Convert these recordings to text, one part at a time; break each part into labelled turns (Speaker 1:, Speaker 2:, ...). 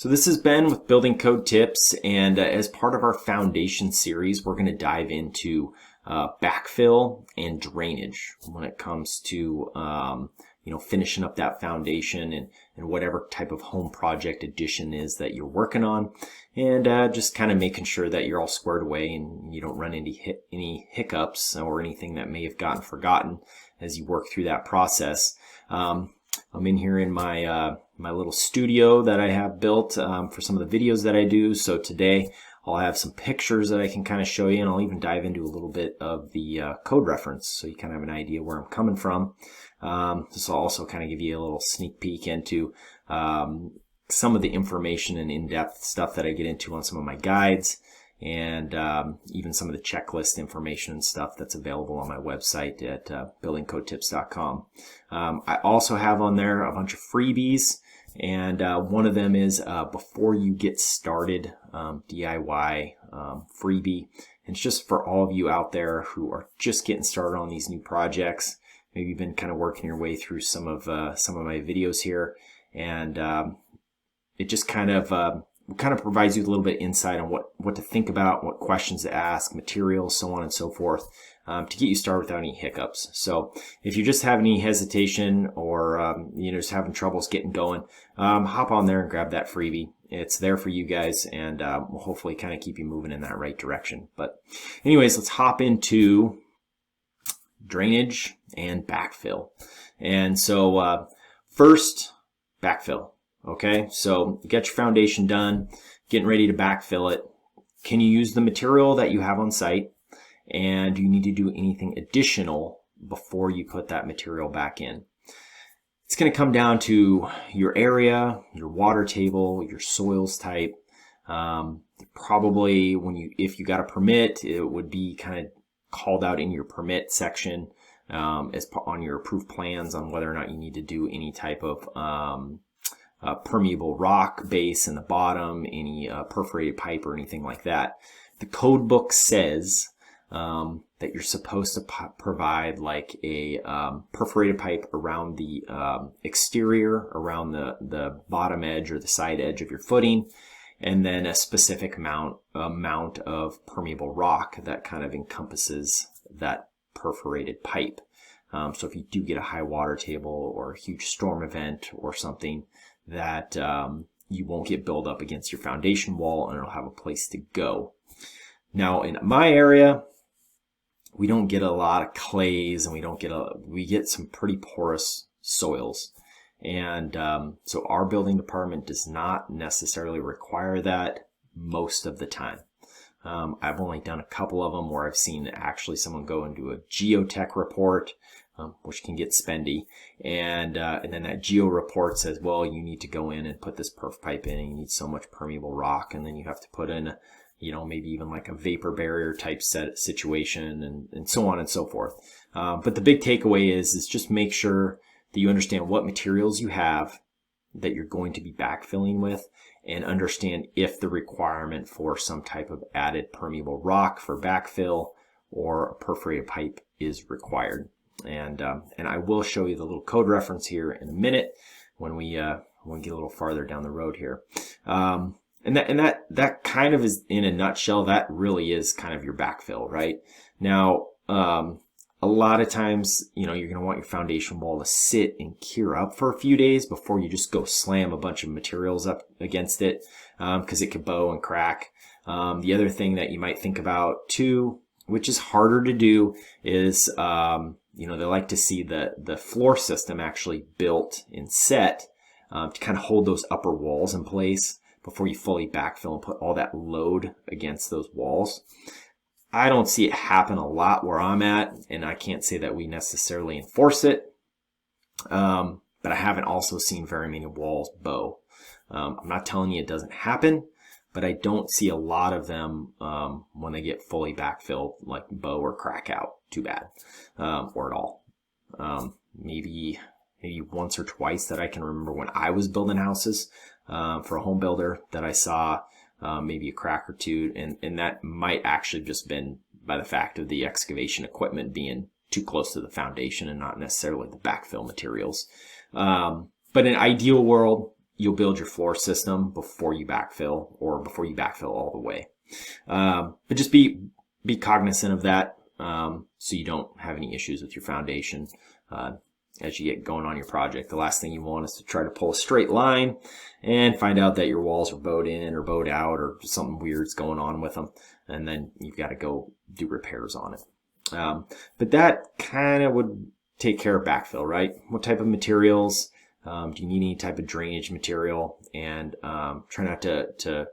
Speaker 1: So this is Ben with Building Code Tips, and as part of our foundation series, we're going to dive into backfill and drainage when it comes to finishing up that foundation and whatever type of home project addition is that you're working on, and just kind of making sure that you're all squared away and you don't run into any hiccups or anything that may have gotten forgotten as you work through that process. I'm in here in my my little studio that I have built for some of the videos that I do. So today I'll have some pictures that I can kind of show you, and I'll even dive into a little bit of the code reference so you kind of have an idea where I'm coming from. This will also kind of give you a little sneak peek into some of the information and in-depth stuff that I get into on some of my guides, and even some of the checklist information and stuff that's available on my website at buildingcodetips.com. I also have on there a bunch of freebies, and one of them is before you get started, DIY freebie. And it's just for all of you out there who are just getting started on these new projects. Maybe you've been kind of working your way through some of my videos here, and it just kind of provides you a little bit of insight on what to think about, what questions to ask, materials, so on and so forth, to get you started without any hiccups. So if you just have any hesitation or just having troubles getting going, hop on there and grab that freebie. It's there for you guys, and will hopefully kind of keep you moving in that right direction. But anyways, let's hop into drainage and backfill. And so first, backfill. Okay, so you get your foundation done, getting ready to backfill it. Can you use the material that you have on site? And do you need to do anything additional before you put that material back in? It's going to come down to your area, your water table, your soils type. Probably if you got a permit, it would be kind of called out in your permit section as on your approved plans on whether or not you need to do any type of permeable rock base in the bottom, any perforated pipe or anything like that. The code book says that you're supposed to provide like a perforated pipe around the exterior, around the bottom edge or the side edge of your footing, and then a specific amount of permeable rock that kind of encompasses that perforated pipe. So if you do get a high water table or a huge storm event or something, that you won't get build up against your foundation wall, and it'll have a place to go. Now in my area, we don't get a lot of clays, and we get some pretty porous soils, and so our building department does not necessarily require that most of the time. I've only done a couple of them where I've seen actually someone go and do a geotech report, which can get spendy, and then that geo report says, well, you need to go in and put this perf pipe in, and you need so much permeable rock, and then you have to put in, maybe even like a vapor barrier type situation, and so on and so forth. But the big takeaway is just make sure that you understand what materials you have that you're going to be backfilling with, and understand if the requirement for some type of added permeable rock for backfill or a perforated pipe is required. And I will show you the little code reference here in a minute when we get a little farther down the road here. And that kind of is, in a nutshell, that really is kind of your backfill, right? Now, a lot of times, you're going to want your foundation wall to sit and cure up for a few days before you just go slam a bunch of materials up against it, because it could bow and crack. The other thing that you might think about too, which is harder to do, is they like to see the floor system actually built and set to kind of hold those upper walls in place before you fully backfill and put all that load against those walls. I don't see it happen a lot where I'm at, and I can't say that we necessarily enforce it, but I haven't also seen very many walls bow. I'm not telling you it doesn't happen, but I don't see a lot of them when they get fully backfilled, like bow or crack out too bad, or at all. Maybe once or twice that I can remember when I was building houses for a home builder that I saw maybe a crack or two, and that might actually just been by the fact of the excavation equipment being too close to the foundation and not necessarily the backfill materials. But in an ideal world, you'll build your floor system before you backfill, or before you backfill all the way. But just be cognizant of that, so you don't have any issues with your foundation as you get going on your project. The last thing you want is to try to pull a straight line and find out that your walls are bowed in or bowed out, or something weird's going on with them, and then you've got to go do repairs on it. But that kind of would take care of backfill, right? What type of materials? Do you need any type of drainage material? And try not to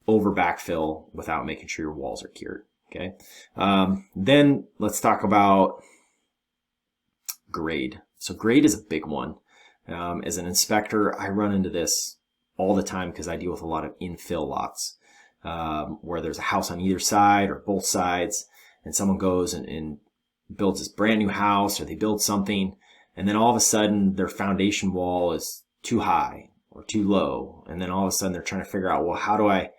Speaker 1: over backfill without making sure your walls are cured. Okay. Then let's talk about grade. So grade is a big one. As an inspector, I run into this all the time because I deal with a lot of infill lots, where there's a house on either side or both sides, and someone goes and builds this brand new house, or they build something, and then all of a sudden their foundation wall is too high or too low, and then all of a sudden they're trying to figure out, well, how do I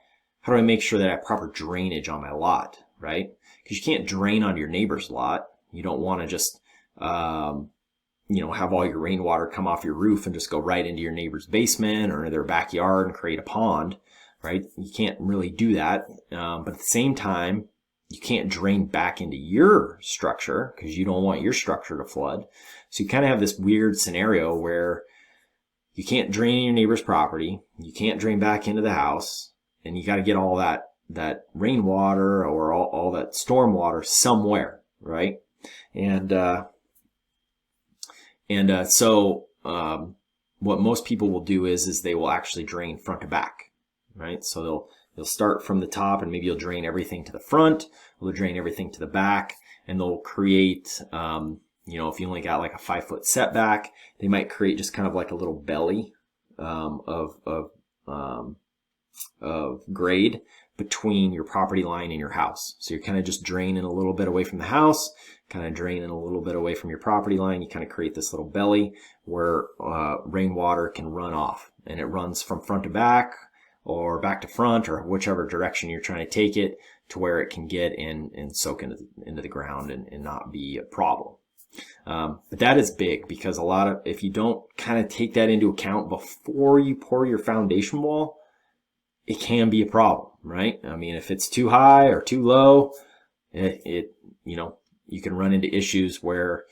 Speaker 1: make sure that I have proper drainage on my lot, right? Because you can't drain on your neighbor's lot. You don't want to just have all your rainwater come off your roof and just go right into your neighbor's basement or their backyard and create a pond, right? You can't really do that. But at the same time, you can't drain back into your structure because you don't want your structure to flood. So you kind of have this weird scenario where you can't drain in your neighbor's property, you can't drain back into the house, and you got to get all that rainwater or all that storm water somewhere, right? So what most people will do is they will actually drain front to back, right? So they'll start from the top, and maybe you'll drain everything to the front, or they'll drain everything to the back, and they'll create, if you only got like a 5-foot setback, they might create just kind of like a little belly of grade between your property line and your house. So you're kind of just draining a little bit away from the house, kind of draining a little bit away from your property line. You kind of create this little belly where rainwater can run off, and it runs from front to back or back to front, or whichever direction you're trying to take it, to where it can get in and soak into the ground and not be a problem. But that is big, because if you don't kind of take that into account before you pour your foundation wall, it can be a problem, right? I mean, if it's too high or too low, you can run into issues where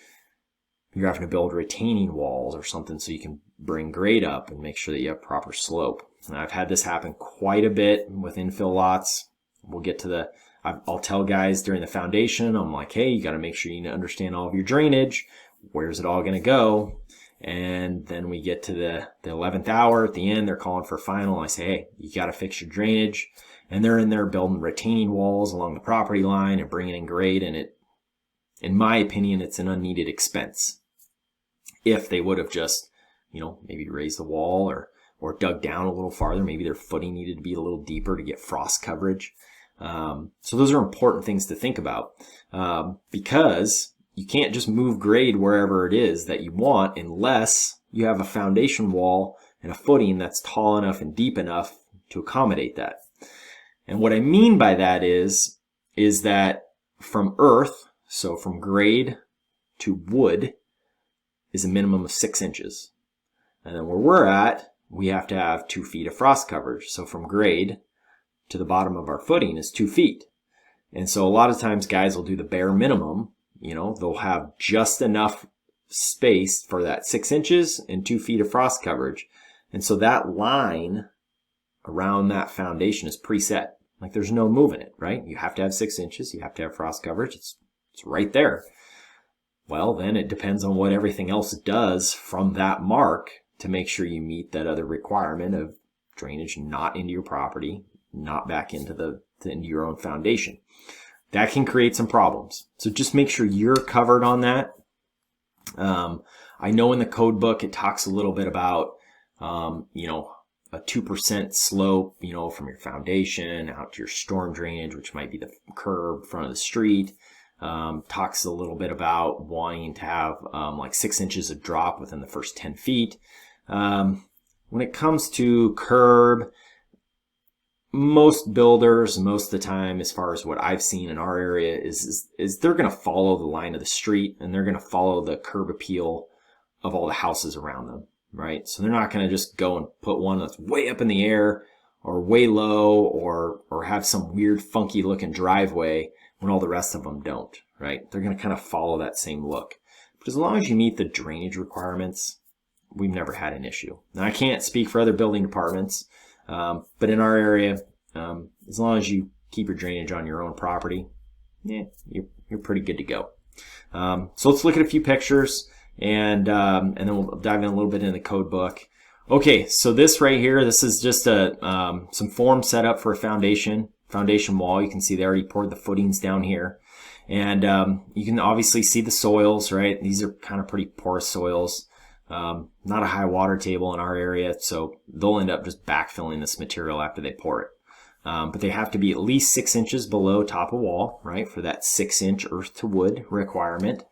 Speaker 1: you're having to build retaining walls or something so you can bring grade up and make sure that you have proper slope. And I've had this happen quite a bit with infill lots. We'll get to I'll tell guys during the foundation, I'm like, hey, you got to make sure you understand all of your drainage. Where's it all going to go? And then we get to the 11th hour at the end, they're calling for final. I say, hey, you got to fix your drainage. And they're in there building retaining walls along the property line and bringing in grade. And in my opinion, it's an unneeded expense. If they would have just, maybe raised the wall or dug down a little farther, maybe their footing needed to be a little deeper to get frost coverage. So those are important things to think about, because you can't just move grade wherever it is that you want unless you have a foundation wall and a footing that's tall enough and deep enough to accommodate that. And what I mean by that is that from earth, so from grade to wood, is a minimum of 6 inches. And then where we're at, we have to have 2 feet of frost coverage. So from grade to the bottom of our footing is 2 feet. And so a lot of times guys will do the bare minimum. They'll have just enough space for that 6 inches and 2 feet of frost coverage. And so that line around that foundation is preset. Like, there's no moving it, right? You have to have 6 inches. You have to have frost coverage. It's right there. Well, then it depends on what everything else does from that mark to make sure you meet that other requirement of drainage not into your property, not back into your own foundation. That can create some problems. So just make sure you're covered on that. I know in the code book it talks a little bit about, a 2% slope, from your foundation out to your storm drainage, which might be the curb, front of the street. Talks a little bit about wanting to have like 6 inches of drop within the first 10 feet. When it comes to curb, most builders, most of the time, as far as what I've seen in our area, is they're going to follow the line of the street, and they're going to follow the curb appeal of all the houses around them. right? So they're not going to just go and put one that's way up in the air or way low or have some weird funky looking driveway when all the rest of them don't, right? They're going to kind of follow that same look. But as long as you meet the drainage requirements, we've never had an issue. Now, I can't speak for other building departments, but in our area, as long as you keep your drainage on your own property, you're pretty good to go. So let's look at a few pictures, and then we'll dive in a little bit in the code book. Okay, so this right here, this is just some form set up for a foundation wall. You can see they already poured the footings down here, and you can obviously see the soils, right? These are kind of pretty porous soils. Not a high water table in our area, so they'll end up just backfilling this material after they pour it. But they have to be at least 6 inches below top of wall, right, for that 6-inch earth to wood requirement.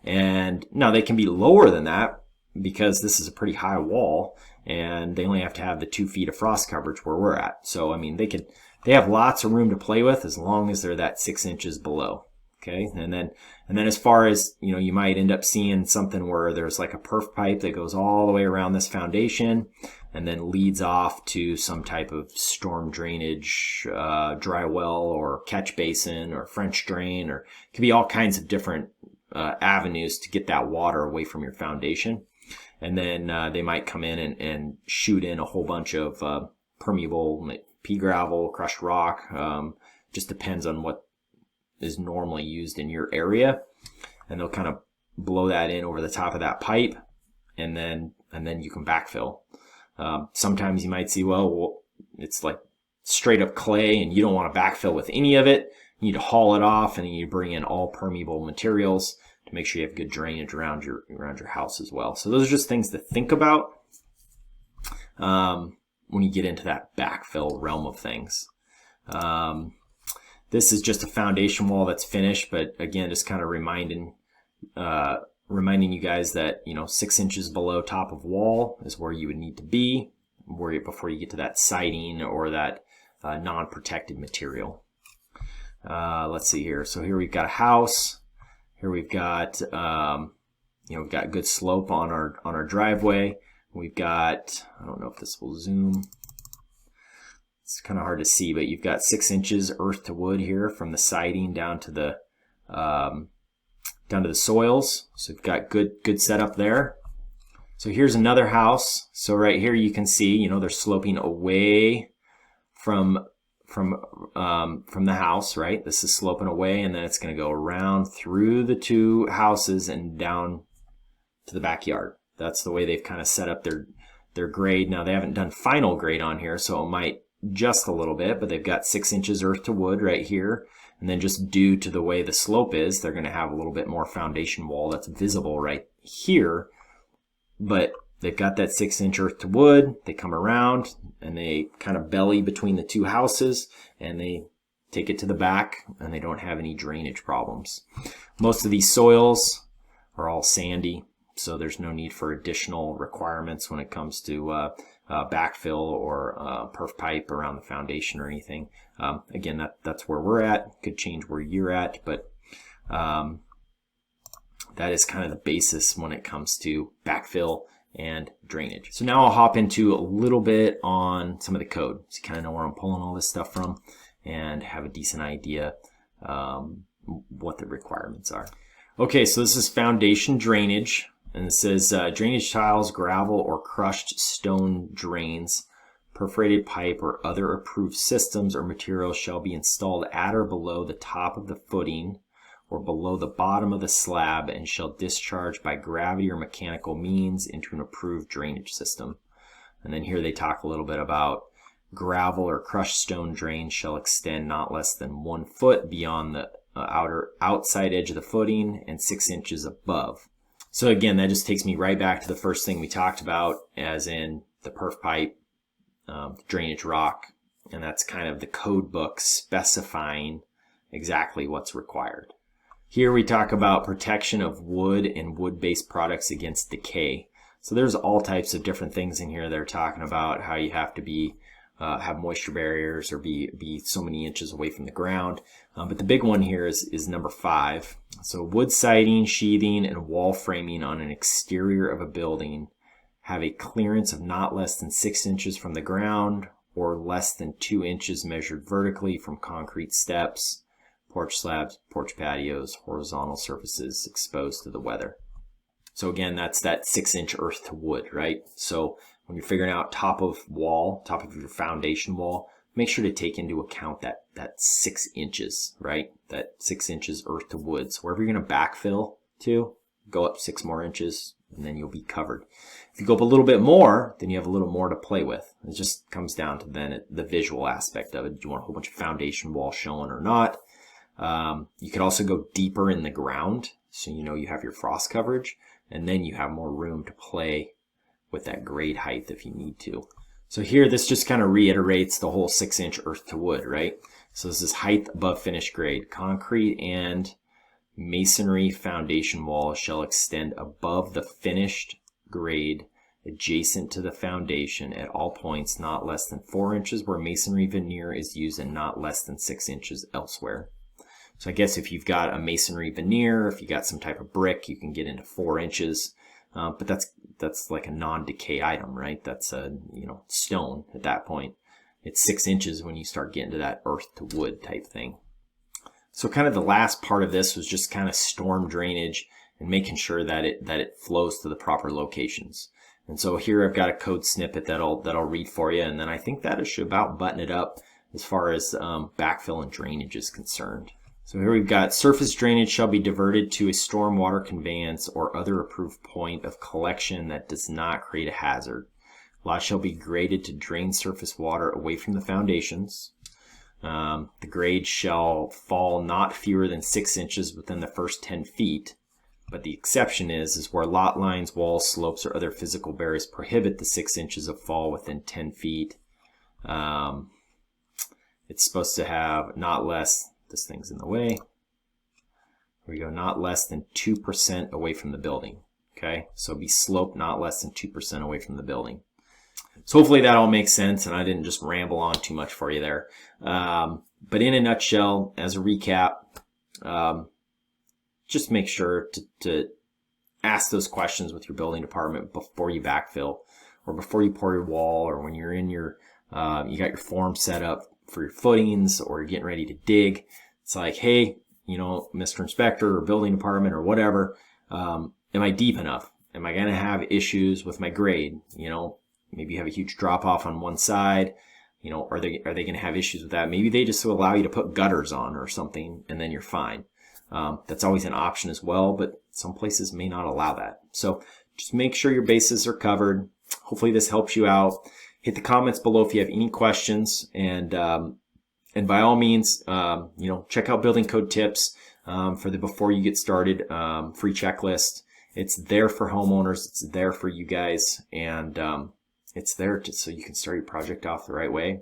Speaker 1: And now they can be lower than that because this is a pretty high wall, and they only have to have the 2 feet of frost coverage where we're at. So I mean, they have lots of room to play with as long as they're that 6 inches below. Okay, and then as far as, you know, you might end up seeing something where there's like a perf pipe that goes all the way around this foundation and then leads off to some type of storm drainage, dry well or catch basin or French drain, or it could be all kinds of different avenues to get that water away from your foundation. And then they might come in and shoot in a whole bunch of permeable pea gravel, crushed rock. Just depends on what is normally used in your area, and they'll kind of blow that in over the top of that pipe, and then you can backfill. Sometimes you might see, well, it's like straight up clay and you don't want to backfill with any of it. You need to haul it off, and then you bring in all permeable materials to make sure you have good drainage around your house as well. So those are just things to think about when you get into that backfill realm of things. This is just a foundation wall that's finished, but again, just kind of reminding you guys that, you know, 6 inches below top of wall is where you would need to be before you get to that siding or that non-protected material. Let's see here. So here we've got a house. Here we've got we've got good slope on our driveway. We've got, I don't know if this will zoom. It's kind of hard to see, but you've got 6 inches earth to wood here from the siding down to the soils. So you've got good setup there. So here's another house. So right here you can see, you know, they're sloping away from the house, right? This is sloping away, and then it's going to go around through the 2 houses and down to the backyard. That's the way they've kind of set up their grade. Now they haven't done final grade on here, so it might just a little bit, but they've got 6 inches earth to wood right here, and then just due to the way the slope is, they're going to have a little bit more foundation wall that's visible right here. But they've got that 6-inch earth to wood. They come around and they kind of belly between the 2 houses, and they take it to the back, and they don't have any drainage problems. Most of these soils are all sandy, so there's no need for additional requirements when it comes to backfill or perf pipe around the foundation or anything. Again, that's where we're at. Could change where you're at, but that is kind of the basis when it comes to backfill and drainage. So now I'll hop into a little bit on some of the code, so you kind of know where I'm pulling all this stuff from and have a decent idea what the requirements are. Okay, so this is foundation drainage. And it says drainage tiles, gravel, or crushed stone drains, perforated pipe, or other approved systems or materials shall be installed at or below the top of the footing or below the bottom of the slab, and shall discharge by gravity or mechanical means into an approved drainage system. And then here they talk a little bit about gravel or crushed stone drains shall extend not less than 1 foot beyond the outside edge of the footing and 6 inches above. So again, that just takes me right back to the first thing we talked about, as in the perf pipe, drainage rock, and that's kind of the code book specifying exactly what's required. Here we talk about protection of wood and wood-based products against decay. So there's all types of different things in here. They're talking about how you have to be have moisture barriers or be so many inches away from the ground. But the big one here is number 5. So wood siding, sheathing, and wall framing on an exterior of a building have a clearance of not less than 6 inches from the ground or less than 2 inches measured vertically from concrete steps, porch slabs, porch patios, horizontal surfaces exposed to the weather. So again, that's that 6-inch earth to wood, right? So when you're figuring out top of your foundation wall, make sure to take into account that 6 inches, right? That 6 inches earth to wood. So wherever you're going to backfill to, go up 6 more inches, and then you'll be covered. If you go up a little bit more, then you have a little more to play with. It just comes down to then the visual aspect of it. Do you want a whole bunch of foundation wall showing or not? You could also go deeper in the ground, so you know you have your frost coverage, and then you have more room to play with that grade height if you need to. So here, this just kind of reiterates the whole 6-inch earth to wood, right? So this is height above finished grade. Concrete and masonry foundation wall shall extend above the finished grade adjacent to the foundation at all points not less than 4 inches where masonry veneer is used and not less than 6 inches elsewhere. So I guess if you've got a masonry veneer, if you got some type of brick, you can get into 4 inches. But that's like a non-decay item, right? That's a stone at that point. It's 6 inches when you start getting to that earth to wood type thing. So kind of the last part of this was just kind of storm drainage and making sure that it flows to the proper locations. And so here I've got a code snippet that I'll read for you, and then I think that should about button it up as far as backfill and drainage is concerned. So here we've got surface drainage shall be diverted to a stormwater conveyance or other approved point of collection that does not create a hazard. Lots shall be graded to drain surface water away from the foundations. The grade shall fall not fewer than 6 inches within the first 10 feet. But the exception is where lot lines, walls, slopes, or other physical barriers prohibit the 6 inches of fall within 10 feet. It's supposed to have not less, this thing's in the way. Here we go, not less than 2% away from the building. Okay, so be sloped not less than 2% away from the building. So hopefully that all makes sense and I didn't just ramble on too much for you there. But in a nutshell, as a recap, just make sure to ask those questions with your building department before you backfill or before you pour your wall, or when you're in your, you got your form set up for your footings or you're getting ready to dig. It's like, hey, Mr. Inspector or building department or whatever, am I deep enough? Am I going to have issues with my grade? Maybe you have a huge drop off on one side. Are they going to have issues with that? Maybe they just allow you to put gutters on or something and then you're fine. That's always an option as well, but some places may not allow that. So just make sure your bases are covered. Hopefully this helps you out. Hit the comments below if you have any questions, and by all means, check out Building Code Tips for the before you get started free checklist. It's there for homeowners. It's there for you guys, and it's there so you can start your project off the right way.